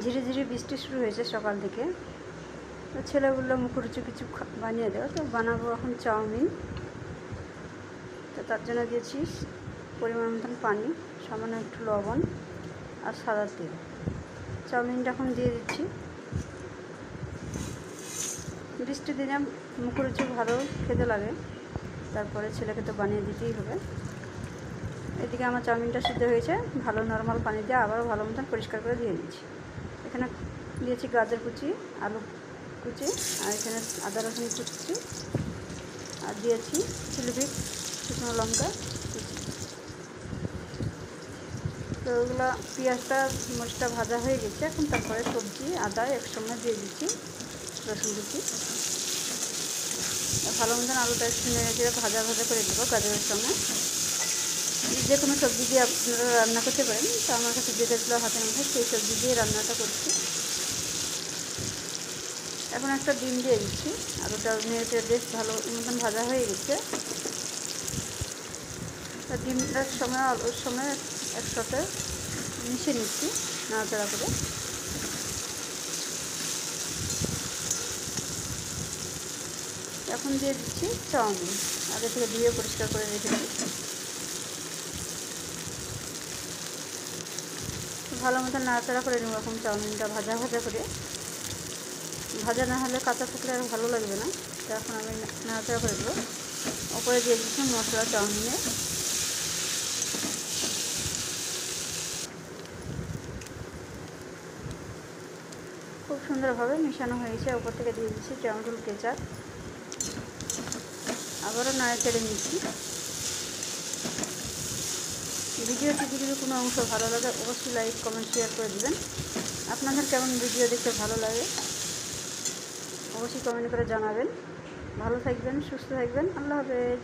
ধীরে ধীরে বৃষ্টি শুরু হয়েছে সকাল থেকে। তো ছেলেগুলো মুখরুচি কিছু বানিয়ে দেওয়া, তো বানাবো এখন চাউমিন। তো তার জন্য দিয়েছি পরিমাণ মতন পানি, সামান্য একটু লবণ আর সাদা তেল। চাউমিনটা এখন দিয়ে দিচ্ছি। বৃষ্টির দিনে মুখরুচি ভালো খেতে লাগে, তারপরে ছেলেকে তো বানিয়ে দিতেই হবে। এদিকে আমার চাউমিনটা সিদ্ধ হয়েছে, ভালো নর্মাল পানি দিয়ে আবারও ভালো মতন পরিষ্কার করে দিয়ে দিচ্ছি। এখানে দিয়েছি গাজর কুচি, আলু কুচি, আর এখানে আদা রসুন কুচি, আর দিয়েছি চিলি ফ্লেক্স, শুকনো লঙ্কা কুচি। তো ওগুলো পেঁয়াজটা মরিচটা ভাজা হয়ে গেছে, এখন তারপরে সবজি আদা একসঙ্গে দিয়ে দিচ্ছি, রসুন কুচি। ভালো মতন আলুটা একটু নেড়ে ভাজা ভাজা করে দেবো গাজরের সঙ্গে। যে কোনো সবজি দিয়ে আপনারা রান্না করতে পারেন, তো আমার কাছে যেটা ছিল হাতের মধ্যে সেই সবজি দিয়ে রান্নাটা করছি। এখন একটা ডিম দিয়ে দিচ্ছি, আলুটা নেড়ে বেশ ভালো মতন ভাজা হয়ে গেছে। তো ডিমটার সময় আলুর সময় একসাথে মিশিয়ে নিচ্ছি নাড়াচাড়া করে। এখন দিয়ে দিচ্ছি চাউমিন, আগে থেকে ধুয়ে পরিষ্কার করে রেখেছি। ভালো মতো নাড়াচাড়া করে নেব এখন চাউমিনটা ভাজা ভাজা করে। ভাজা না হলে কাঁচা থাকলে আর ভালো লাগবে না। তো এখন আমি নাড়াচাড়া করে দেবো। ওপরে দিয়ে দিচ্ছি মশলা চাউমিনের। খুব সুন্দরভাবে মেশানো হয়েছে। ওপর থেকে দিয়ে দিচ্ছি টমেটোর কেচাপ, আবারও নাড়াচাড়ে নিচ্ছি। ভিডিওটি যদি কোনো অংশ ভালো লাগে অবশ্যই লাইক কমেন্ট শেয়ার করে দেবেন। আপনাদের কেমন ভিডিও দেখতে ভালো লাগে অবশ্যই কমেন্ট করে জানাবেন। ভালো থাকবেন, সুস্থ থাকবেন। আল্লাহ হাফেজ।